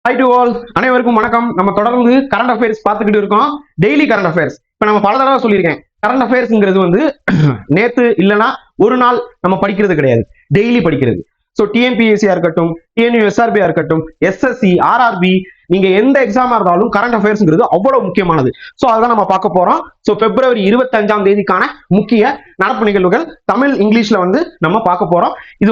High to all, அனைவருக்கும் வணக்கம். நம்ம தொடர்ந்து கரண்ட் அஃபேர்ஸ் பார்த்துக்கிட்டு இருக்கோம். Daily current affairs. இப்போ நம்ம பல தடவை சொல்லியிருக்கேன், கரண்ட் அஃபேர்ஸ்ங்கிறது வந்து நேத்து இல்லைன்னா ஒரு நாள் நம்ம படிக்கிறது கிடையாது, டெய்லி படிக்கிறது. ஸோ டிஎன்பிஎஸ்சியா இருக்கட்டும், டிஎன்யூஎஸ்ஆர்பியா இருக்கட்டும், எஸ்எஸ்சி, ஆர்ஆர்பி, நீங்க எந்த எக்ஸாமா இருந்தாலும் கரண்ட் அஃபேர்ஸ்ங்கிறது அவ்வளவு முக்கியமானது. ஸோ அதான் நம்ம பார்க்க போறோம். ஸோ பிப்ரவரி 25ஆம் தேதிக்கான முக்கிய நடப்பு நிகழ்வுகள் தமிழ் இங்கிலீஷ்ல வந்து நம்ம பார்க்க போறோம். இது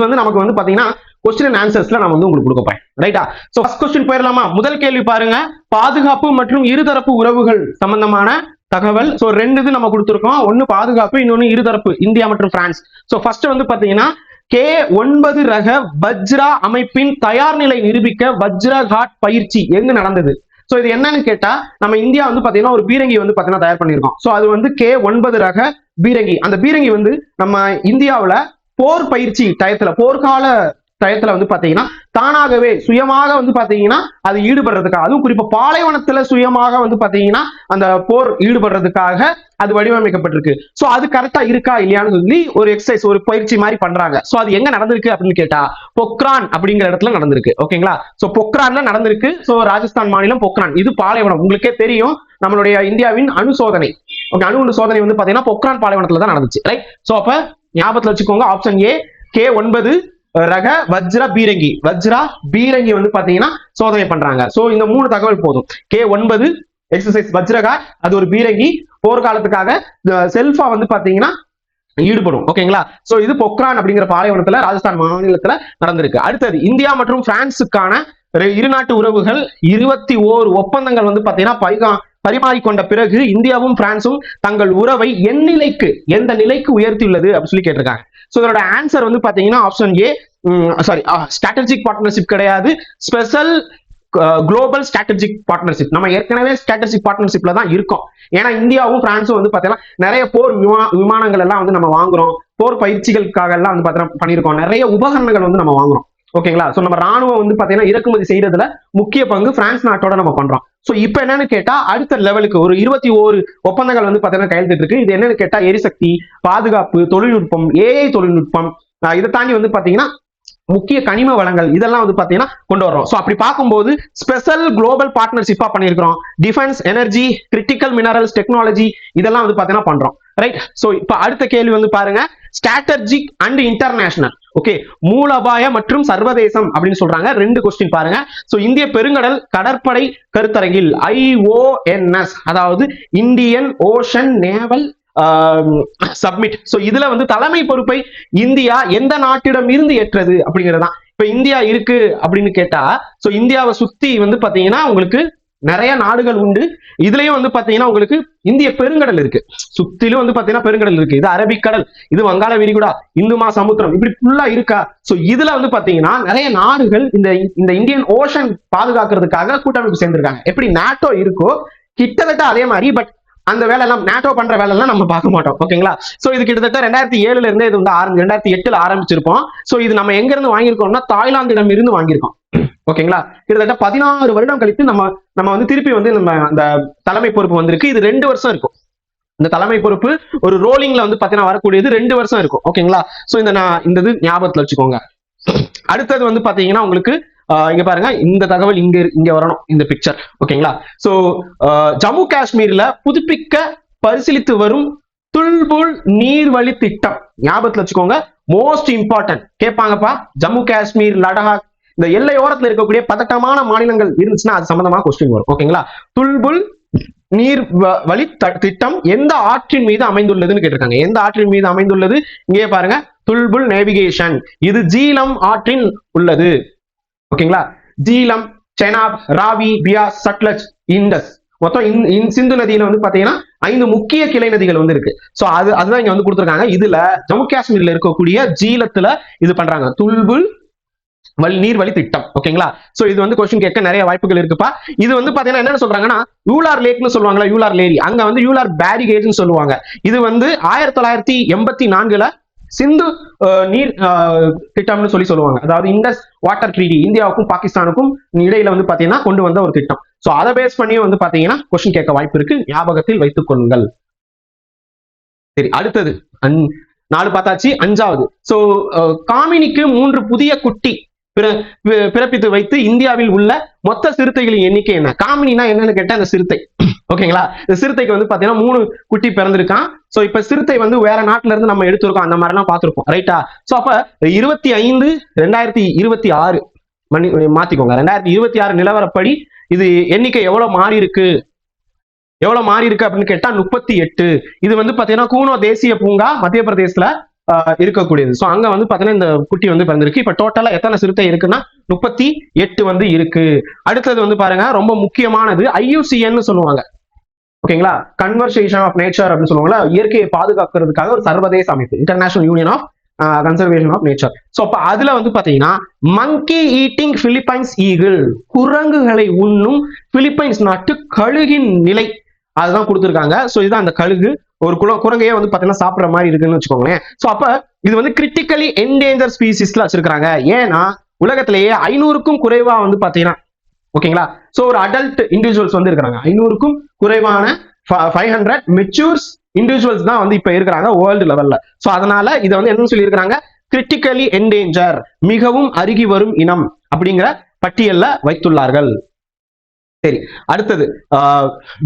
வந்து நமக்கு வந்து பாத்தீங்கன்னா கொஸ்டின் அண்ட் ஆன்சர்ஸ்ல நான் வந்து உங்களுக்கு கொடுக்க போறேன். ரைட்டா? சோ ஃபர்ஸ்ட் கொஸ்டின் போயிடலாமா? முதல் கேள்வி பாருங்க, பாதுகாப்பு மற்றும் இருதரப்பு உறவுகள் சம்பந்தமான தகவல். சோ ரெண்டு இது நம்ம கொடுத்துருக்கோம், ஒன்னு பாதுகாப்பு, இன்னொன்னு இருதரப்பு, இந்தியா மற்றும் பிரான்ஸ். சோ ஃபர்ஸ்ட் வந்து பாத்தீங்கன்னா K9 ரக வஜ்ரா அமைப்பின் தயார் நிலை நிரூபிக்க வஜ்ரா காட் பயிற்சி எங்க நடந்தது? சோ இது என்னன்னு கேட்டா, நம்ம இந்தியா வந்து பாத்தீங்கன்னா ஒரு பீரங்கி வந்து பாத்தீங்கன்னா தயார் பண்ணிருக்கோம். சோ அது வந்து K9 ரக பீரங்கி. அந்த பீரங்கி வந்து நம்ம இந்தியாவுல போர் பயிற்சி டயத்துல, போர்க்கால டயத்துல வந்து பாத்தீங்கன்னா தானாகவே சுயமாக வந்து பாத்தீங்கன்னா அது ஈடுபடுறதுக்காக, அதுவும் குறிப்பா பாலைவனத்துல சுயமாக வந்து பாத்தீங்கன்னா அந்த போர் ஈடுபடுறதுக்காக அது வடிவமைக்கப்பட்டிருக்கு. சோ அது கரெக்டா இருக்கா இல்லையான்னு சொல்லி ஒரு எக்ஸசைஸ், ஒரு பயிற்சி மாதிரி பண்றாங்க. சோ அது எங்க நடந்திருக்கு அப்படின்னு கேட்டா பொக்ரான் அப்படிங்கிற இடத்துல நடந்திருக்கு. ஓகேங்களா? சோ பொக்ரான்ல நடந்திருக்கு. சோ ராஜஸ்தான் மாநிலம் பொக்ரான், இது பாலைவனம், உங்களுக்கே தெரியும். நம்மளுடைய இந்தியாவின் அணு சோதனை, அணு சோதனை வந்து பாத்தீங்கன்னா பொக்ரான் பாலைவனத்துல தான் நடந்துச்சு. ரைட்? சோ அப்ப ஞாபகத்துல வச்சுக்கோங்க, ஆப்ஷன் ஏ K9 ரக வஜ்ரா பீரங்கி வந்து பாத்தீங்கன்னா சோதனை பண்றாங்க. சோ இந்த மூணு தகவல் போதும். K9 எக்ஸசைஸ் வஜ்ரகா, அது ஒரு பீரங்கி, போர்க்காலத்துக்காக செல்ஃபா வந்து பாத்தீங்கன்னா ஈடுபடும். ஓகேங்களா? சோ இது பொக்ரான் அப்படிங்கிற பாலைவனத்துல ராஜஸ்தான் மாநிலத்துல நடந்திருக்கு. அடுத்தது இந்தியா மற்றும் பிரான்சுக்கான இருநாட்டு உறவுகள் 21 ஒப்பந்தங்கள் வந்து பாத்தீங்கன்னா பரிமாறிக்கொண்ட பிறகு இந்தியாவும் பிரான்சும் தங்கள் உறவை எந்த நிலைக்கு உயர்த்தியுள்ளது அப்படின்னு சொல்லி கேட்டிருக்காங்க. சோ இதோட ஆன்சர் வந்து பாத்தீங்கன்னா ஆப்ஷன் ஏ, ஸ்ட்ராட்டஜிக் பார்ட்னர்ஷிப் கிடையாது, ஸ்பெஷல் குளோபல் ஸ்ட்ராட்டஜிக் பார்ட்னர்ஷிப். நம்ம ஏற்கனவே ஸ்ட்ராட்டஜிக் பார்ட்னர்ஷிப்ல தான் இருக்கோம். ஏன்னா இந்தியாவும் பிரான்சும் வந்து பாத்தீங்கன்னா நிறைய போர் விமானங்கள் எல்லாம் வந்து நம்ம வாங்குறோம், போர் பயிற்சிகளுக்காக எல்லாம் வந்து பாத்தீங்கன்னா பண்ணியிருக்கோம், நிறைய உபகரணங்கள் வந்து நம்ம வாங்குறோம். ஓகேங்களா? சோ நம்ம ராணுவம் வந்து பாத்தீங்கன்னா இறக்குமதி செய்யறதுல முக்கிய பங்கு பிரான்ஸ் நாட்டோட நம்ம பண்றோம். சோ இப்ப என்னன்னு கேட்டா அடுத்த லெவலுக்கு ஒரு 21 ஒப்பந்தங்கள் வந்து பாத்தீங்கன்னா கையெழுத்திட்டு இருக்கு. இது என்னன்னு கேட்டா எரிசக்தி, பாதுகாப்பு, தொழில்நுட்பம், ஏஐ தொழில்நுட்பம், இதை தாண்டி வந்து பாத்தீங்கன்னா முக்கிய கனிம வளங்கள், இதெல்லாம் வந்து பாத்தீங்கன்னா கொண்டு வரோம். சோ அப்படி பார்க்கும்போது ஸ்பெஷல் குளோபல் பார்ட்னர்ஷிப்பா பண்ணிருக்கிறோம். Defence, energy, critical minerals, technology, இதெல்லாம் வந்து பாத்தீங்கன்னா பண்றோம். ரைட்? சோ இப்ப அடுத்த கேள்வி வந்து பாருங்க, ஸ்ட்ராட்டஜிக் அண்ட் இன்டர்நேஷனல். ஓகே, மூலபாய மற்றும் சர்வதேசம் அப்படின்னு சொல்றாங்க. ரெண்டு கொஸ்டின் பாருங்க. சோ இந்திய பெருங்கடல் கடற்படை கருத்தரங்கில் IONS, அதாவது Indian ocean naval submit. So இதுல வந்து தலைமை பொறுப்பை இந்தியா எந்த நாட்டிடம் இருந்து ஏற்றது அப்படிங்கறதுதான். இப்ப இந்தியா இருக்கு அப்படின்னு கேட்டா, சோ இந்தியாவை சுத்தி வந்து பாத்தீங்கன்னா உங்களுக்கு நிறைய நாடுகள் உண்டு. இதுலயும் வந்து பாத்தீங்கன்னா உங்களுக்கு இந்திய பெருங்கடல் இருக்கு, சுத்திலும் வந்து பாத்தீங்கன்னா பெருங்கடல் இருக்கு. இது அரபிக்கடல், இது வங்காள விரிகுடா, இந்து மகாசமுத்திரம், இப்படி ஃபுல்லா இருக்கா. சோ இதுல வந்து பாத்தீங்கன்னா நிறைய நாடுகள் இந்த இந்தியன் ஓஷன் பாதுகாக்கிறதுக்காக கூட்டமைப்பு சேர்ந்திருக்காங்க. எப்படி நாட்டோ இருக்கோ கிட்டத்தட்ட அதே மாதிரி, பட் அந்த வேலை எல்லாம் நாட்டோ பண்ற வேலை எல்லாம் நம்ம பார்க்க மாட்டோம். ஓகேங்களா? சோ இது கிட்டத்தட்ட 2007ல இருந்தே இது வந்து 2008ல ஆரம்பிச்சிருப்போம். சோ இது நம்ம எங்க இருந்து வாங்கியிருக்கோம்னா தாய்லாந்திடம் இருந்து வாங்கியிருக்கோம். ஓகேங்களா? கிட்டத்தட்ட 16 வருடம் கழித்து நம்ம வந்து திருப்பி வந்து நம்ம அந்த தலைமை பொறுப்பு வந்திருக்கு. இது 2 வருஷம் இருக்கும். இந்த தலைமை பொறுப்பு ஒரு ரோலிங்ல வந்து பாத்தீங்கன்னா வரக்கூடியது 2 வருஷம் இருக்கும். ஓகேங்களா? சோ இந்த இது ஞாபகத்துல வச்சுக்கோங்க. அடுத்தது வந்து பாத்தீங்கன்னா உங்களுக்கு இங்க பாருங்க, இந்த தகவல் இங்க வரணும், இந்த பிக்சர். ஓகேங்களா? சோ ஜம்மு காஷ்மீர்ல புதுப்பிக்க பரிசீலித்து வரும் துல்புல் நீர்வழி திட்டம், ஞாபகத்துல வச்சுக்கோங்க, மோஸ்ட் இம்பார்ட்டன்ட். கேட்பாங்கப்பா, ஜம்மு காஷ்மீர், லடாக், இந்த எல்லையோரத்துல இருக்கக்கூடிய பதட்டமான மாநிலங்கள் இருந்துச்சுன்னா அது சம்பந்தமா கொஸ்டின் வரும். ஓகேங்களா? துல்புல் நீர் வழி திட்டம் எந்த ஆற்றின் மீது அமைந்துள்ளதுன்னு கேட்டிருக்காங்க. எந்த ஆற்றின் மீது அமைந்துள்ளது? இங்கே பாருங்க, துல்புல் நேவிகேஷன். இது ஜீலம் ஆற்றின் உள்ளது. ஓகேங்களா? ஜீலம், செனாப், ராவி, பியாஸ், சட்லஜ், இண்டஸ், மொத்தம் சிந்து நதியில வந்து பாத்தீங்கன்னா 5 முக்கிய கிளை நதிகள் வந்து இருக்கு. சோ அதுதான் இங்க வந்து கொடுத்திருக்காங்க. இதுல ஜம்மு காஷ்மீர்ல இருக்கக்கூடிய ஜீலத்துல இது பண்றாங்க, துல்புல் நீர்வழி திட்டம். ஓகேங்களா? சோ இது வந்து கொஸ்டின் கேட்க நிறைய வாய்ப்புகள் இருக்குப்பா. இது வந்து பாத்தீங்கன்னா என்ன சொல்றாங்கன்னா யூலார் லேக்னு சொல்லுவாங்களா, யூலார் லேரி, அங்க வந்து யூலார் பேரிகேட்னு சொல்லுவாங்க. இது வந்து 1984ல சிந்து நீர் திட்டம்னு சொல்லுவாங்க. அதாவது இண்டஸ் வாட்டர் ட்ரீடி, இந்தியாவுக்கும் பாகிஸ்தானுக்கும் இடையில வந்து பாத்தீங்கன்னா கொண்டு வந்த ஒரு திட்டம். சோ அதை பேஸ் பண்ணி வந்து பாத்தீங்கன்னா கொஸ்டின் கேட்க வாய்ப்பு இருக்கு, ஞாபகத்தில் வைத்துக் கொள்ளுங்கள். சரி, அடுத்தது 4 பார்த்தாச்சு. 5வது, சோ காமினிக்கு 3 புதிய குட்டி பிறப்பித்து வைத்து இந்தியாவில் உள்ள மொத்த சிறுத்தைகளின் எண்ணிக்கை என்ன? காமினினா என்னன்னு கேட்டா அந்த சிறுத்தை. ஓகேங்களா? இந்த சிறுத்தைக்கு வந்து பாத்தீங்கன்னா 3 குட்டி பிறந்திருக்கான். சோ இப்ப சிறுத்தை வந்து வேற நாட்டுல இருந்து நம்ம எடுத்திருக்கோம், அந்த மாதிரி எல்லாம் பார்த்திருப்போம், ரைட்டா? சோ அப்ப 25/2026 மாத்திக்கோங்க, 2026 நிலவரப்படி இது எண்ணிக்கை எவ்வளவு மாறி இருக்கு அப்படின்னு கேட்டா 38. இது வந்து பாத்தீங்கன்னா கூனோ தேசிய பூங்கா மத்திய பிரதேசத்துல இருக்கக்கூடியது. சோ அங்க வந்து பாத்தீங்கன்னா இந்த குட்டி வந்து பிறந்திருக்கு. இப்ப டோட்டலா எத்தனை சிறுத்தை இருக்குன்னா 38 வந்து இருக்கு. அடுத்தது வந்து பாருங்க, ரொம்ப முக்கியமானது IUCN சொல்லுவாங்க, ஓகேங்களா? கன்வர்சேஷன் ஆஃப் நேச்சர் அப்படின்னு சொல்லுவாங்க. இயற்கையை பாதுகாக்கிறதுக்காக ஒரு சர்வதேச அமைப்பு, international union of conservation of nature. So அப்ப அதுல வந்து பாத்தீங்கன்னா மங்கி ஈட்டிங் பிலிப்பைன்ஸ் ஈகிள், குரங்குகளை உண்ணும் பிலிப்பைன்ஸ் நாட்டு கழுகின் நிலை அதுதான் கொடுத்திருக்காங்க. சோ இதுதான் அந்த கழுகு, ஒரு குரங்கையே வந்து பாத்தீங்கன்னா சாப்பிடுற மாதிரி இருக்குன்னு வச்சுக்கோங்களேன். சோ அப்ப இது வந்து கிரிட்டிக்கலி என்டேஞ்சர் ஸ்பீசிஸ்ல வச்சிருக்காங்க. ஏன்னா உலகத்திலேயே 500க்கும் குறைவா வந்து பாத்தீங்கன்னா, ஓகேங்களா? சோ ஒரு அடல்ட் இண்டிவிஜுவல்ஸ் வந்து இருக்கிறாங்க, 500க்கும் குறைவான 500 மெச்சூர்ஸ் இண்டிவிஜுவல்ஸ் தான் வந்து இப்ப இருக்கிறாங்க வேர்ல்டு லெவல்ல. சோ அதனால இதை வந்து என்ன சொல்லி இருக்காங்க, கிரிட்டிக்கலி என்டேஞ்சர், மிகவும் அருகி வரும் இனம் அப்படிங்கிற பட்டியல்ல வைத்துள்ளார்கள். சரி, அடுத்தது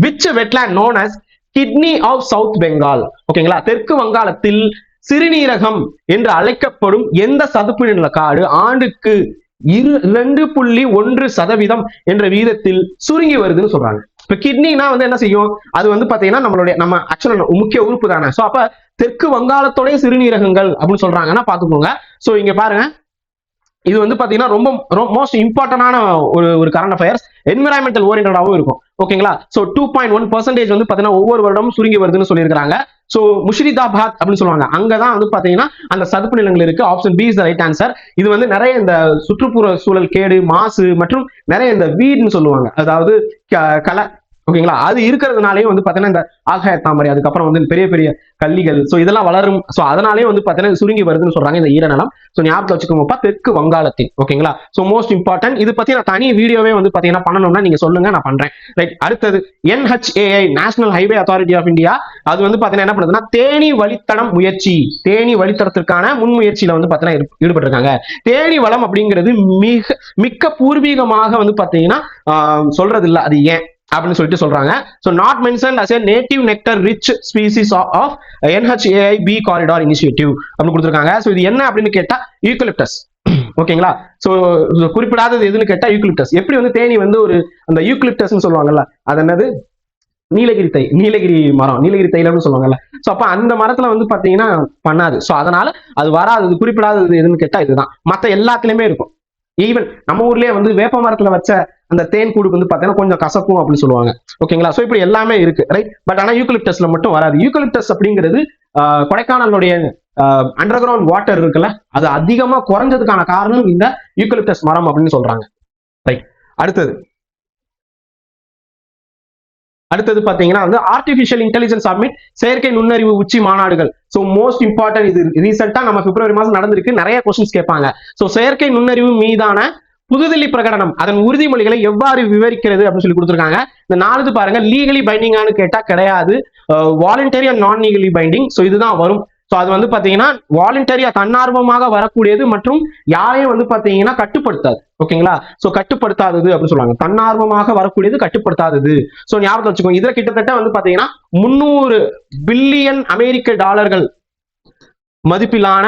which wetland known as kidney of south Bengal, ஓகேங்களா? தெற்கு வங்காளத்தில் சிறுநீரகம் என்று அழைக்கப்படும் எந்த சதுப்பு நில காடு ஆண்டுக்கு 2.1% என்ற வீதத்தில் சுருங்கி வருதுன்னு சொல்றாங்க. இப்ப கிட்னினா வந்து என்ன செய்யும், அது வந்து பாத்தீங்கன்னா நம்ம ஆக்சுவலா முக்கிய உறுப்பு தானே. சோ அப்ப தெற்கு வங்காளத்தோடைய சிறுநீரகங்கள் அப்படின்னு சொல்றாங்கன்னா பாத்துக்கோங்க. சோ இங்க பாருங்க, இது வந்து பாத்தீங்கன்னா ரொம்ப மோஸ்ட் இம்பார்ட்டன்டான ஒரு கரண்ட் அஃபேர்ஸ், என்விரான்மெண்டல் ஓரியன்டாவும் இருக்கும், ஓகேங்களா? சோ 2.1% வந்து பாத்தீங்கன்னா ஒவ்வொரு வருடமும் சுருங்கி வருதுன்னு சொல்லியிருக்காங்க. சோ முஷிரிதாபாத் அப்படின்னு சொல்லுவாங்க, அங்கதான் வந்து பாத்தீங்கன்னா அந்த சதுப்பு நிலங்கள் இருக்கு. Option B is the right answer. இது வந்து நிறைய இந்த சுற்றுப்புற சூழல் கேடு, மாசு மற்றும் நிறைய இந்த வீடுன்னு சொல்லுவாங்க, அதாவது கலை, ஓகேங்களா? அது இருக்கிறதுனாலே வந்து பாத்தீங்கன்னா இந்த ஆகாய தாமரை, அதுக்கப்புறம் வந்து பெரிய பெரிய கல்லிகள், சோ இதெல்லாம் வளரும். சோ அதனாலே வந்து பாத்தீங்கன்னா சுருங்கி வருதுன்னு சொல்றாங்க இந்த ஈரநிலம். சோ ஞாபகத்துல வச்சுக்கோங்கப்பா, தெற்கு வங்காளத்தில், ஓகேங்களா? So most important. இது பத்தி நான் தனி வீடியோவே வந்து பாத்தீங்கன்னா பண்ணணும்னா நீங்க சொல்லுங்க, நான் பண்றேன், ரைட்? அடுத்தது NHAI, national highway authority of India, அது வந்து பாத்தீங்கன்னா என்ன பண்ணுதுன்னா தேனி வழித்தடம் முயற்சி, தேனி வழித்தடத்திற்கான முன்முயற்சியில வந்து பாத்தீங்கன்னா ஈடுபட்டு இருக்காங்க. தேனி வளம் அப்படிங்கிறது மிக்க பூர்வீகமாக வந்து பாத்தீங்கன்னா சொல்றது இல்ல, அது ஏன் அப்படின்னு சொல்லிட்டு சொல்றாங்க. So not mentioned as a native nectar rich species of NHAI B corridor initiative அப்படின்னு கொடுத்திருக்காங்க. சோ இது என்ன அப்படின்னு கேட்டா யூக்கலிப்டஸ், ஓகேங்களா? சோ குறிப்பிடாதது எதுன்னு கேட்டா யூக்கலிப்டஸ். எப்படி வந்து தேனி வந்து ஒரு அந்த யூக்கலிப்டஸ்ன்னு சொல்லுவாங்கல்ல, அது என்னது, நீலகிரி மரம், நீலகிரி தைலம்னு சொல்லுவாங்கல்ல. சோ அப்ப அந்த மரத்துல வந்து பாத்தீங்கன்னா பண்ணாது. சோ அதனால அது வராது. குறிப்பிடாதது எதுன்னு கேட்டா இதுதான். மத்த எல்லாத்துலயுமே இருக்கும். ஈவன் நம்ம ஊர்லயே வந்து வேப்ப மரத்துல வச்ச அந்த தேன் கூடுக்கு வந்து பாத்தீங்கன்னா கொஞ்சம் கசப்பும் அப்படின்னு சொல்லுவாங்க, ஓகேங்களா? சோ இப்படி எல்லாமே இருக்கு, ரைட்? பட் ஆனா யூக்கலிப்டஸ்ல மட்டும் வராது. யூக்கலிப்டஸ் அப்படிங்கிறது கொடைக்கானலுடைய அண்டர் கிரவுண்ட் வாட்டர் இருக்குல்ல, அது அதிகமா குறைஞ்சதுக்கான காரணம் இந்த யூக்கலிப்டஸ் மரம் அப்படின்னு சொல்றாங்க, ரைட்? அடுத்தது பாத்தீங்கன்னா வந்து ஆர்டிபிஷியல் இன்டெலிஜென்ஸ் சப்மிட், செயற்கை நுண்ணறிவு உச்சி மாநாடுகள். சோ மோஸ்ட் இம்பார்ட்டன்ட், இது ரீசெண்டா நம்ம பிப்ரவரி மாசம் நடந்திருக்கு, நிறைய கொஸ்டின்ஸ் கேட்பாங்க. சோ செயற்கை நுண்ணறிவு மீதான புதுதில்லி பிரகடனம், அதன் உறுதிமொழிகளை எவ்வாறு விவரிக்கிறது அப்படின்னு சொல்லி கொடுத்திருக்காங்க. இந்த 4 பாருங்க, லீகலி பைண்டிங்கானு கேட்டா கிடையாது, வாலண்டரி அண்ட் நான் லீகலி பைண்டிங். சோ இதுதான் வரும். சோ அது வந்து பாத்தீங்கன்னா வாலண்டரியா, தன்னார்வமாக வரக்கூடியது மற்றும் யாரையும் வந்து பாத்தீங்கன்னா கட்டுப்படுத்தாது, ஓகேங்களா? சோ கட்டுப்படுத்தாதது அப்படின்னு சொல்லுவாங்க, தன்னார்வமாக வரக்கூடியது, கட்டுப்படுத்தாதது. சோ ஞாபகம் வச்சுக்கோங்க. இதுல கிட்டத்தட்ட வந்து பாத்தீங்கன்னா 300 பில்லியன் அமெரிக்க டாலர்கள் மதிப்பிலான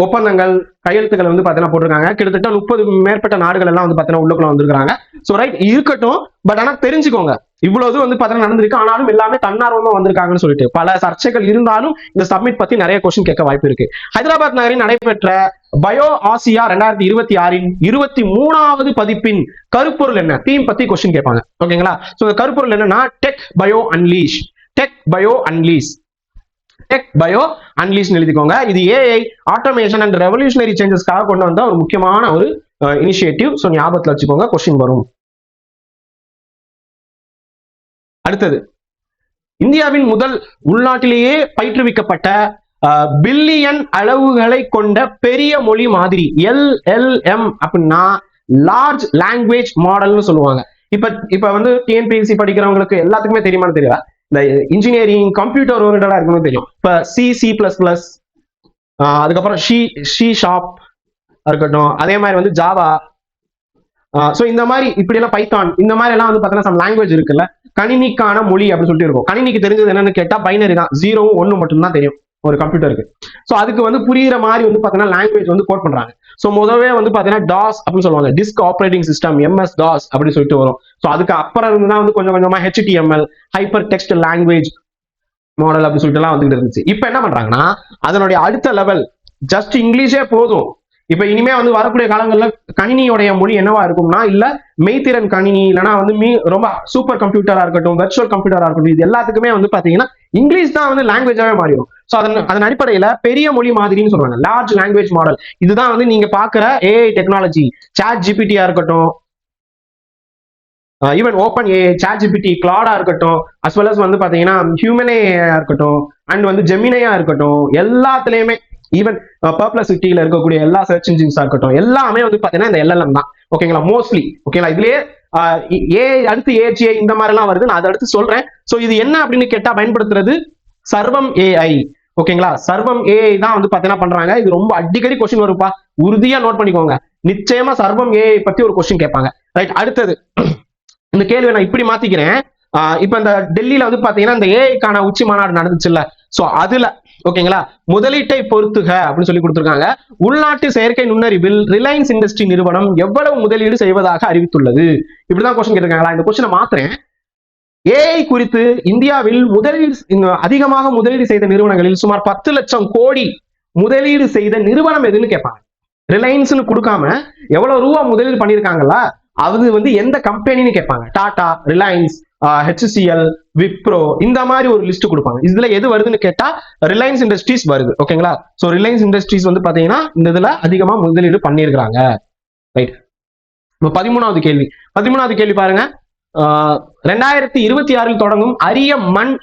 ஒப்பந்தங்கள், கையெழுத்துக்கள் வந்து பாத்தீங்கன்னா போட்டிருக்காங்க. கிட்டத்தட்ட 30 மேற்பட்ட நாடுகள் எல்லாம் வந்து பாத்தீங்கன்னா உள்ளுக்குள்ள வந்திருக்காங்க. சோ ரைட், இருக்கட்டும். பட் ஆனா தெரிஞ்சுக்கோங்க, இவ்வளவு வந்து பாத்தீங்கன்னா நடந்திருக்கு, ஆனாலும் எல்லாமே தன்னார்வமா வந்திருக்காங்கன்னு சொல்லிட்டு பல சர்ச்சைகள் இருந்தாலும் இந்த சப்மிட் பத்தி நிறைய கொஸ்டின் கேட்க வாய்ப்பு இருக்கு. ஹைதராபாத் நகரில் நடைபெற்ற பயோ ஆசியா 2026 23வது பதிப்பின் கருப்பொருள் என்ன, தீம் பத்தி கொஸ்டின் கேட்பாங்க, ஓகேங்களா? சோ இந்த கருப்பொருள் என்னன்னா tech bio unleash, tech bio unleash எழுதிக்கோங்க. இது ஏஐ, ஆட்டோமேஷன் அண்ட் ரெவல்யூஷனரி சேஞ்சஸ்க்காக கொண்டு வந்த ஒரு முக்கியமான ஒரு இனிஷியேட்டிவ். சோ ஞாபகத்துல வச்சுக்கோங்க, கொஸ்டின் வரும். அடுத்தது, இந்தியாவின் முதல் உள்நாட்டிலேயே பயிற்றுவிக்கப்பட்ட பில்லியன் அளவுகளை கொண்ட பெரிய மொழி மாதிரி, LLM அப்படின்னா லார்ஜ் லாங்குவேஜ் மாடல்னு சொல்லுவாங்க. இப்ப வந்து டிஎன்பிஎஸ்சி படிக்கிறவங்களுக்கு எல்லாத்துக்குமே தெரியுமான்னு தெரியல, இந்த இன்ஜினியரிங் கம்ப்யூட்டர் ஓரியன்டா இருக்கணும் தெரியும். இப்ப C++, அதுக்கப்புறம் ஷி ஷார்ப், இருக்கட்டும், அதே மாதிரி வந்து ஜாவா, சோ இந்த மாதிரி இப்படி எல்லாம் பைத்தான், இந்த மாதிரி எல்லாம் வந்து பாத்தீங்கன்னா சம் லாங்குவேஜ் இருக்குல்ல, கணினிக்கான மொழி அப்படின்னு சொல்லிட்டு இருக்கும். கணினிக்கு தெரிஞ்சது என்னன்னு கேட்டா பைனரி தான், 0 1 மட்டும் தான் தெரியும் ஒரு கம்ப்யூட்டருக்கு. சோ அதுக்கு வந்து புரியுற மாதிரி வந்து பாத்தீங்கன்னா லாங்குவேஜ் வந்து கோட் பண்றாங்க. சோ முதவே வந்து பாத்தீங்கன்னா டாஸ் அப்படின்னு சொல்லுவாங்க, disk operating system, MS DOS அப்படின்னு சொல்லிட்டு வரும். சோ அதுக்கு அப்புறம் இருந்துதான் வந்து கொஞ்சம் கொஞ்சமா HTML, hyper text language model அப்படின்னு சொல்லிட்டு எல்லாம் வந்துட்டு இருந்துச்சு. இப்ப என்ன பண்றாங்கன்னா அதனுடைய அடுத்த லெவல் ஜஸ்ட் இங்கிலீஷே போதும். இப்ப இனிமே வந்து வரக்கூடிய காலங்களில் கணினியோடைய மொழி என்னவா இருக்கும்னா, இல்ல மெய்த்திறன் கணினி, இல்லைன்னா வந்து ரொம்ப சூப்பர் கம்ப்யூட்டரா இருக்கட்டும், வெர்ச்சுவல் கம்ப்யூட்டரா இருக்கட்டும், இது எல்லாத்துக்குமே வந்து பாத்தீங்கன்னா இங்கிலீஷ் தான் வந்து லாங்குவேஜாவே மாறிடும். சோ அதன் அடிப்படையில பெரிய மொழி மாதிரின்னு சொல்றாங்க, லார்ஜ் லாங்குவேஜ் மாடல். இதுதான் வந்து நீங்க பாக்குற AI டெக்னாலஜி, சாட் ஜிபிடியா இருக்கட்டும், even open AI, chat GPT, கிளாடா இருக்கட்டும், அஸ் வெல் அஸ் வந்து பாத்தீங்கன்னா ஹியூமனே இருக்கட்டும், அண்ட் வந்து ஜெமினையா இருக்கட்டும், எல்லாத்துலயுமே ஈவன் பர்ப்ளசிட்டியில இருக்கக்கூடிய எல்லா சர்ச் இன்ஜின்ஸா இருக்கட்டும், எல்லாமே வந்து பாத்தீங்கன்னா இந்த LLM தான். ஓகேங்களா, மோஸ்ட்லி. ஓகேங்களா, இதுலயே ஏஐ அடுத்து AGI இந்த மாதிரி எல்லாம் வருது, நான் அதை அடுத்து சொல்றேன். சோ இது என்ன அப்படின்னு கேட்டா பயன்படுத்துறது சர்வம் AI. ஓகேங்களா, சர்வம் AI தான் வந்து பாத்தீங்கன்னா பண்றாங்க. இது ரொம்ப அடிக்கடி கொஸ்டின் வருப்பா, உறுதியா நோட் பண்ணிக்கோங்க. நிச்சயமா சர்வம் AI பத்தி ஒரு கொஸ்டின் கேட்பாங்க. ரைட், அடுத்தது இந்த கேள்வியை நான் இப்படி மாத்திக்கிறேன். இப்ப இந்த டெல்லியில வந்து பாத்தீங்கன்னா இந்த ஏஐக்கான உச்சி மாநாடு நடந்துச்சுல்ல, சோ அதுல ஓகேங்களா முதலீட்டை பொறுத்துக அப்படின்னு சொல்லி கொடுத்திருக்காங்க. உள்நாட்டு செயற்கை நுண்ணறிவில் ரிலையன்ஸ் இண்டஸ்ட்ரி நிறுவனம் எவ்வளவு முதலீடு செய்வதாக அறிவித்துள்ளது. இப்படிதான் கொஸ்டின் கேட்டிருக்காங்களா, இந்த கொஸ்டினை மாத்துறேன். ஏஐ குறித்து இந்தியாவில் அதிகமாக முதலீடு செய்த நிறுவனங்களில் சுமார் 10 லட்சம் கோடி முதலீடு செய்த நிறுவனம் எதுன்னு கேட்பாங்க. ரிலையன்ஸ்னு கொடுக்காம எவ்வளவு ரூபா முதலீடு பண்ணிருக்காங்களா, அது வந்து எந்த கம்பெனின்னு கேட்பாங்க. டாடா, ரிலையன்ஸ், HCL, விப்ரோ, இந்த மாதிரி ஒரு லிஸ்ட் கொடுப்பாங்க. இதுல எது வருதுன்னு கேட்டா ரிலையன்ஸ் இண்டஸ்ட்ரீஸ் வருது. ஓகேங்களா, சோ ரிலையன்ஸ் இண்டஸ்ட்ரீஸ் வந்து பாத்தீங்கன்னா இந்த இதுல அதிகமா முதலீடு பண்ணிருக்காங்க. ரைட், 13வது கேள்வி பாருங்க. 2026 தொடங்கும் அரிய மண்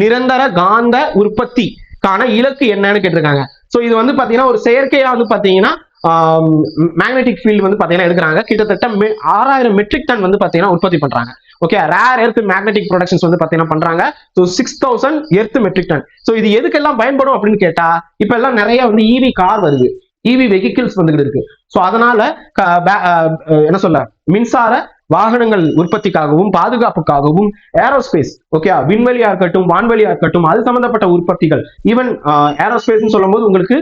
நிரந்தர காந்த உற்பத்திக்கான இலக்கு என்னன்னு கேட்டிருக்காங்க. சோ இது வந்து பாத்தீங்கன்னா ஒரு செயற்கையா வந்து பாத்தீங்கன்னா மேக்னெட்டிக் ஃபீல்டு வந்து பாத்தீங்கன்னா எடுக்கிறாங்க. கிட்டத்தட்ட 6000 மெட்ரிக் டன் வந்து பாத்தீங்கன்னா உற்பத்தி பண்றாங்க. Okay, rare earth magnetic productions வந்து பாத்தீங்கன்னா பண்றாங்க. So 6000 earth metric ton. So இது எதுக்கெல்லாம் பயன்படும் அப்படின்னு கேட்டா, இப்ப எல்லாம் நிறைய வந்து EV கார் வருது, EV வெஹிக்கிள்ஸ் வந்துகிட்டு இருக்கு. சோ அதனால என்ன சொல்ல, மின்சார வாகனங்கள் உற்பத்திக்காகவும் பாதுகாப்புக்காகவும் ஏரோஸ்பேஸ், ஓகே, விண்வெளியா இருக்கட்டும் வான்வெளியா இருக்கட்டும், அது சம்பந்தப்பட்ட உற்பத்திகள். ஈவன் ஏரோஸ்பேஸ் சொல்லும் போது உங்களுக்கு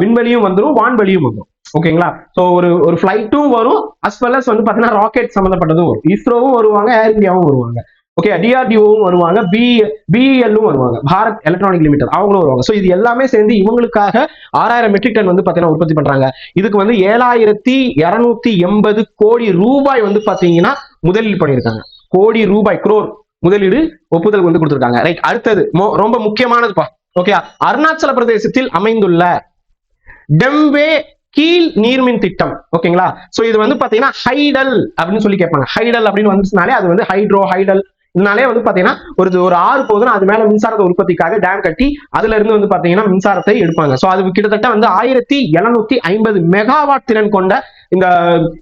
விண்வெளியும் வந்துடும் வான்வெளியும் வந்துடும். ஓகேங்களா, சோ ஒரு ஃபிளைட்டும் வரும், அஸ் வெல் அஸ் வந்து பாத்தீங்கன்னா ராக்கெட் சம்பந்தப்பட்டதும் வரும். இஸ்ரோவும் வருவாங்க, ஏர் இந்தியாவும் வருவாங்க. ஓகே, DRDOவும் வருவாங்க, BELலும் வருவாங்க, பாரத் எலக்ட்ரானிக் லிமிடெட் அவங்களும் வருவாங்க. சோ இது எல்லாமே சேர்ந்து இவங்களுக்காக 6000 மெட்ரிக் டன் வந்து பாத்தீங்கன்னா உற்பத்தி பண்றாங்க. இதுக்கு வந்து 7280 கோடி ரூபாய் வந்து பாத்தீங்கன்னா முதலீடு பண்ணியிருக்காங்க. கோடி ரூபாய், குரோர் முதலீடு ஒப்புதல் வந்து கொடுத்திருக்காங்க. ரைட், அடுத்தது ரொம்ப முக்கியமானதுப்பா. ஓகே, அருணாச்சல பிரதேசத்தில் அமைந்துள்ள டெம்வே கீழ் நீர்மின் திட்டம். ஓகேங்களா, சோ இது வந்து பாத்தீங்கன்னா ஹைடல் அப்படின்னு சொல்லி கேட்பாங்க. ஹைடல் அப்படின்னு வந்துச்சுனாலே அது வந்து ஹைடல், இதனாலே வந்து பாத்தீங்கன்னா ஒரு ஆறு போதுன்னா அது மேல மின்சாரத்தை உற்பத்திக்காக டேம் கட்டி அதுல இருந்து வந்து பாத்தீங்கன்னா மின்சாரத்தை எடுப்பாங்க. சோ அது கிட்டத்தட்ட வந்து 1750 மெகாவாட் திறன் கொண்ட இந்த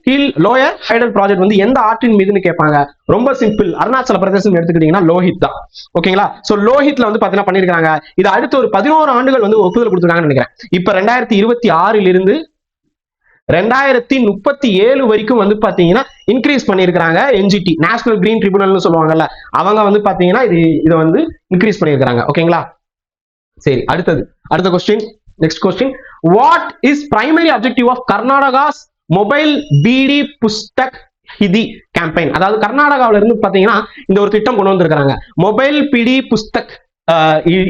கீழ் லோயர் ஹைடல் ப்ராஜெக்ட் வந்து எந்த ஆற்றின் மீதுன்னு கேட்பாங்க. ரொம்ப சிம்பிள், அருணாச்சல பிரதேசம் எடுத்துக்கிட்டீங்கன்னா லோஹித் தான். ஓகேங்களா, சோ லோஹித்ல வந்து பாத்தீங்கன்னா பண்ணிருக்காங்க. இது அடுத்த ஒரு 11 ஆண்டுகள் வந்து ஒப்புதல் கொடுத்துருக்காங்கன்னு நினைக்கிறேன். இப்ப 2026 இருந்து 2037 வரைக்கும் வந்து பாத்தீங்கன்னா இன்க்ரீஸ் பண்ணிருக்காங்க. NGT, நேஷனல் கிரீன் ட்ரிபியூனல் சொல்லுவாங்கல்ல, அவங்க வந்து பாத்தீங்கன்னா இதை வந்து இன்க்ரீஸ் பண்ணிருக்காங்க. ஓகேங்களா, சரி, அடுத்த question. Next question, what is primary objective of Karnataka's mobile BD Pustak Hiti campaign. அதாவது கர்நாடகாவில இருந்து பாத்தீங்கன்னா இந்த ஒரு திட்டம் கொண்டு வந்திருக்காங்க, மொபைல் BD புஸ்தக்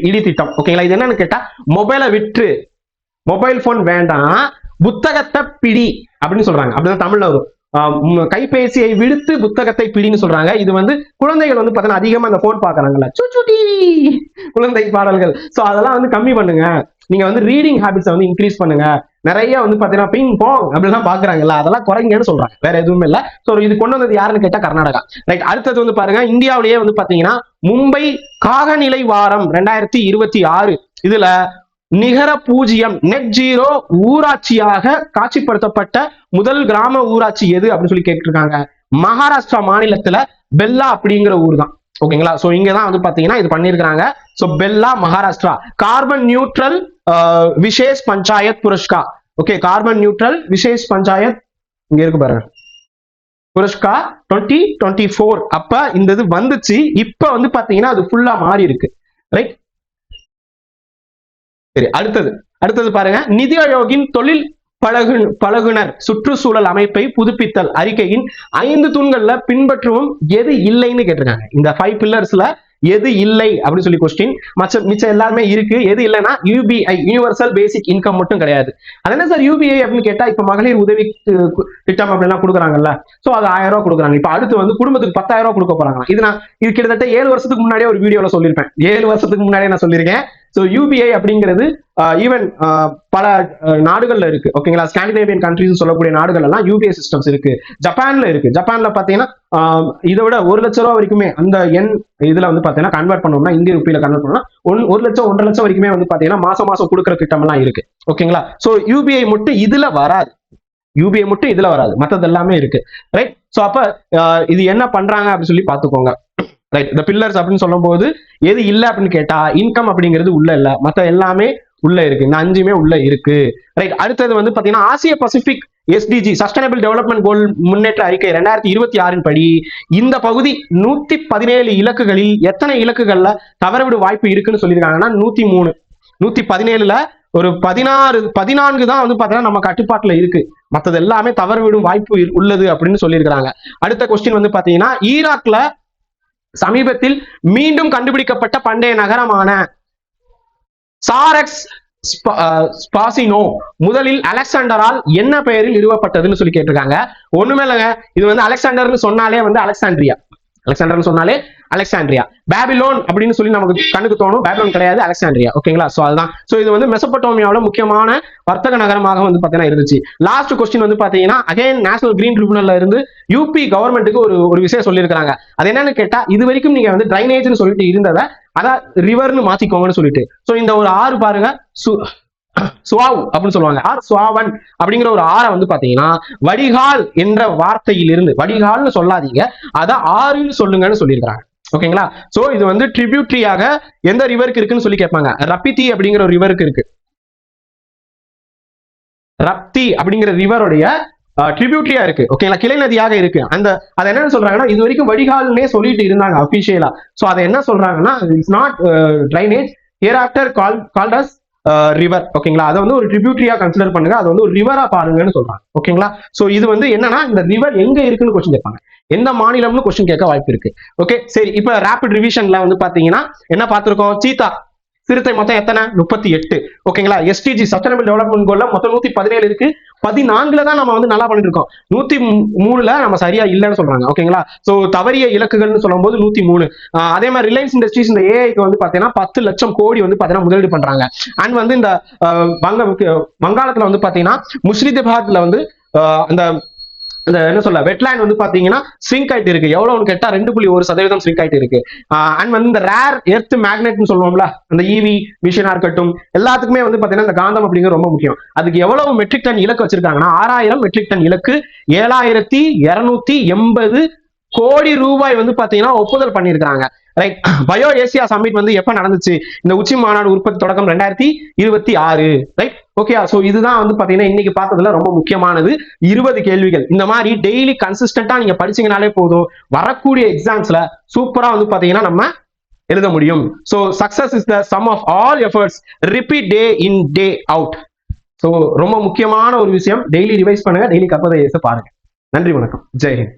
இடி திட்டம். ஓகேங்களா, இது என்னன்னு கேட்டா மொபைலை விற்று, மொபைல் போன் வேண்டாம், புத்தகத்தை பிடி அப்படின்னு சொல்றாங்க. அப்படிதான் தமிழ்ல வரும். கைபேசியை விடுத்து புத்தகத்தை பிடின்னு சொல்றாங்க. இது வந்து குழந்தைகள் வந்து பாத்தீங்கன்னா அதிகமா அந்த போன் பாக்குறாங்கல்ல, சூச்சு டிவி, குழந்தை பாடல்கள், சோ அதெல்லாம் வந்து கம்மி பண்ணுங்க. நீங்க வந்து ரீடிங் ஹேபிட்ஸை வந்து இன்க்ரீஸ் பண்ணுங்க. நிறைய வந்து பாத்தீங்கன்னா பிங் போங் அப்படிலாம் பாக்குறாங்கல்ல, அதெல்லாம் குறைங்கன்னு சொல்றாங்க, வேற எதுவுமே இல்ல. சோ இது கொண்டு வந்தது யாருன்னு கேட்டா கர்நாடகா. ரைட், அடுத்தது வந்து பாருங்க, இந்தியாவிலேயே வந்து பாத்தீங்கன்னா மும்பை காகநிலை வாரம் 2026 இதுல நிகர பூஜ்ஜியம் நெட் ஜீரோ ஊராட்சியாக காட்சிப்படுத்தப்பட்ட முதல் கிராம ஊராட்சி எது அப்படின்னு சொல்லி கேட்டிருக்காங்க. மகாராஷ்டிரா மாநிலத்துல பெல்லா அப்படிங்கிற ஊர் தான். ஓகேங்களா, சோ இங்கதான் வந்து பாத்தீங்கன்னா இது பண்ணிருக்காங்க. So Bella, Maharashtra. Carbon neutral Vishesh panchayat Puraskar okay, carbon neutral Vishesh panchayat இங்க இருக்கு பாருங்க, புரஸ்கார் 2024 அப்ப இந்த இது வந்துச்சு. இப்ப வந்து பாத்தீங்கன்னா அது ஃபுல்லா மாறி இருக்கு. ரைட், சரி. அடுத்தது பாருங்க, நிதி ஆயோக்கின் தொழில் பழகுனர் சுற்றுச்சூழல் அமைப்பை புதுப்பித்தல் அறிக்கையின் 5 தூண்கள்ல பின்பற்றவும் எது இல்லைன்னு கேட்டிருக்காங்க. இந்த 5 பில்லர்ஸ்ல எது இல்லை அப்படின்னு சொல்லி கொஸ்டின். மிச்சம் எல்லாருமே இருக்கு. எது இல்லைன்னா யூபிஐ, யூனிவர்சல் பேசிக் இன்கம் மட்டும் கிடையாது. அது என்ன சார் யூபிஐ அப்படின்னு கேட்டா, இப்ப மகளிர் உதவி திட்டம் அப்படிலாம் கொடுக்குறாங்கல்ல, சோ அது 1000 ரூபாய் கொடுக்குறாங்க. இப்ப அடுத்து வந்து குடும்பத்துக்கு 10,000 ரூபாய் கொடுக்க போறாங்க. இது கிட்டத்தட்ட 7 வருஷத்துக்கு முன்னாடியே ஒரு வீடியோல சொல்லியிருப்பேன். 7 வருஷத்துக்கு முன்னாடியே நான் சொல்லியிருக்கேன். ஸோ யூபிஐ அப்படிங்கிறது ஈவன் பல நாடுகள்ல இருக்கு. ஓகேங்களா, ஸ்காண்டினேவியன் கண்ட்ரிஸ் சொல்லக்கூடிய நாடுகள் எல்லாம் யூபிஐ சிஸ்டம்ஸ் இருக்கு. ஜப்பான்ல இருக்கு. ஜப்பான்ல பாத்தீங்கன்னா இதை விட 1 லட்சம் ரூபாய் வரைக்குமே அந்த எண் இதுல வந்து பாத்தீங்கன்னா கன்வெர்ட் பண்ணோம்னா, இந்திய ரூபாயில கன்வெர்ட் பண்ணோம்னா 1 லட்சம் 1.5 லட்சம் வரைக்குமே வந்து பாத்தீங்கன்னா மாசம் கொடுக்குற திட்டம் எல்லாம் இருக்கு. ஓகேங்களா, சோ யூபிஐ மட்டும் இதுல வராது. யூபிஐ மட்டும் இதுல வராது, மற்றது எல்லாமே இருக்கு. ரைட், சோ அப்ப இது என்ன பண்றாங்க அப்படின்னு சொல்லி பாத்துக்கோங்க. ரைட், இந்த பில்லர்ஸ் அப்படின்னு சொல்லும் போது எது இல்ல அப்படின்னு கேட்டா, இன்கம் அப்படிங்கிறது உள்ள இல்ல, மத்த எல்லாமே உள்ள இருக்கு. இந்த 5மே உள்ள இருக்கு. ரைட், அடுத்தது வந்து பாத்தீங்கன்னா ஆசிய Pacific SDG sustainable development goal முன்னேற்ற அறிக்கை 2026 படி இந்த பகுதி 117 இலக்குகளில் எத்தனை இலக்குகள்ல தவறவிடு வாய்ப்பு இருக்குன்னு சொல்லியிருக்காங்கன்னா 103. 117ல ஒரு 14 தான் வந்து பாத்தீங்கன்னா நம்ம கட்டுப்பாட்டுல இருக்கு. மற்றது எல்லாமே தவறவிடும் வாய்ப்பு உள்ளது அப்படின்னு சொல்லியிருக்காங்க. அடுத்த கொஸ்டின் வந்து பாத்தீங்கன்னா, ஈராக்ல சமீபத்தில் மீண்டும் கண்டுபிடிக்கப்பட்ட பண்டைய நகரமான சாரக்ஸ் ஸ்பாசினோ முதலில் அலெக்சாண்டரால் என்ன பெயரில் நிறுவப்பட்டதுன்னு சொல்லி கேட்டிருக்காங்க. ஒண்ணுமே இல்லைங்க, இது வந்து அலெக்சாண்டர்னு சொன்னாலே வந்து அலெக்சாண்ட்ரியா. பாபிலோன் அப்படின்னு சொல்லி நமக்கு கண்ணுக்கு தோணும். பாபிலோன் கிடையாது, அலெக்சாண்ட்ரியா. ஓகேங்களா, சோ அதுதான். சோ இது வந்து மெசபடோமியாவில் முக்கியமான வர்த்தக நகரமாக வந்து பாத்தீங்கன்னா இருந்துச்சு. லாஸ்ட் கொஸ்டின் வந்து பாத்தீங்கன்னா, அகைன் நேஷனல் கிரீன் ட்ரிபியூனல்ல இருந்து யூபி கவர்மெண்ட்டுக்கு ஒரு விஷயம் சொல்லியிருக்காங்க. அது என்னன்னு கேட்டா, இது வரைக்கும் நீங்க வந்து டிரைனேஜ்னு சொல்லிட்டு இருந்ததை அதான் ரிவர்னு மாத்திக்கோங்கன்னு சொல்லிட்டு. சோ இந்த ஒரு ஆறு பாருங்க, சுவாவ் அப்படின்னு சொல்லுவாங்க, சுவாவன் அப்படிங்கிற ஒரு ஆறை வந்து பாத்தீங்கன்னா வடிகால் என்ற வார்த்தையிலிருந்து, வடிகால்னு சொல்லாதீங்க, அத ஆறுன்னு சொல்லுங்கன்னு சொல்லியிருக்காங்க. ஓகேங்களா, சோ இது வந்து ட்ரிபியூட்டரியாக எந்த ரிவருக்கு இருக்குன்னு சொல்லி கேட்பாங்க. ரப்பித்தி அப்படிங்கிற ஒரு ரிவருக்கு இருக்கு. ரப்தி அப்படிங்கிற ரிவருடைய ட்ரிபியூட்டரியா இருக்கு. ஓகேங்களா, கிளை நதியாக இருக்கு. அது என்னன்னு சொல்றாங்கன்னா, இது வரைக்கும் வடிகால்னே சொல்லிட்டு இருந்தாங்க அபிஷியலா. சோ அதை என்ன சொல்றாங்கன்னா, it's not drainage, here after called as river. ஓகேங்களா, அதை வந்து ஒரு ட்ரிபியூட்டரியா கன்சிடர் பண்ணுங்க, அதை வந்து ஒரு ரிவரா பாருங்கன்னு சொல்றாங்க. ஓகேங்களா, சோ இது வந்து என்னன்னா, இந்த ரிவர் எங்க இருக்குன்னு கொஸ்டின் கேட்பாங்க. எந்த மாநிலம்னு கொஸ்டின் கேட்க வாய்ப்பு இருக்கு. ஓகே, சரி. இப்ப ரேபிட் ரிவிஷன்ல வந்து பாத்தீங்கன்னா என்ன பார்த்திருக்கோம், சீதா சிறுத்தை மொத்தம் எத்தனை, 38. ஓகேங்களா, SDG சஸ்டைனபிள் டெவலப்மெண்ட் கோல்ல மொத்தம் 117 இருக்கு. 14ல தான் நம்ம வந்து நல்லா பண்ணிட்டு இருக்கோம். 103ல நம்ம சரியா இல்லைன்னு சொல்றாங்க. ஓகேங்களா, சோ தவறிய இலக்குகள்னு சொல்லும் போது 103. அதே மாதிரி ரிலையன்ஸ் இண்டஸ்ட்ரீஸ் இந்த ஏஐக்கு வந்து பாத்தீங்கன்னா 10 லட்சம் கோடி வந்து பாத்தீங்கன்னா முதலீடு பண்றாங்க. அண்ட் வந்து இந்த வங்காளத்துல வந்து பாத்தீங்கன்னா முர்ஷிதாபாத்ல வந்து அந்த என்ன சொல்ல வெட்லேண்ட் வந்து பாத்தீங்கன்னா ஸ்விங்க் ஆயிட்டு இருக்கு. எவ்வளவுன்னு கேட்டா 2.1% ஸ்விங்க் ஆயிட்டு இருக்கு. அண்ட் வந்து இந்த ரேர் எர்த் மேக்னெட்னு சொல்லுவோம்ல, அந்த EV மிஷினா இருக்கட்டும், எல்லாத்துக்குமே வந்து பாத்தீங்கன்னா இந்த காந்தம் அப்படிங்கிறது ரொம்ப முக்கியம். அதுக்கு எவ்வளவு மெட்ரிக் டன் இலக்கு வச்சிருக்காங்கன்னா 6000 மெட்ரிக் டன் இலக்கு, 7280 கோடி ரூபாய் வந்து பாத்தீங்கன்னா ஒப்புதல் பண்ணியிருக்காங்க. ரைட், பயோ ஏசியா சமிட் வந்து எப்ப நடந்துச்சு, இந்த உச்சி மாநாடு உற்பத்தி தொடக்கம் 2026. Right, okay. சோ இதுதான் வந்து பாத்தீங்கன்னா இன்னைக்கு பார்த்ததுல ரொம்ப முக்கியமானது. 20 கேள்விகள். இந்த மாதிரி டெய்லி கன்சிஸ்டன்டா நீங்க படிச்சீங்கனாலே போதும், வரக்கூடிய எக்ஸாம்ஸ்ல சூப்பரா வந்து பாத்தீங்கன்னா நம்ம எழுத முடியும். So success is the sum of all efforts, repeat day in day out. So ரொம்ப முக்கியமான ஒரு விஷயம், டெய்லி ரிவைஸ் பண்ணுங்க, டெய்லி கற்பதை பாருங்க. நன்றி, வணக்கம், ஜெய் ஹிந்த்.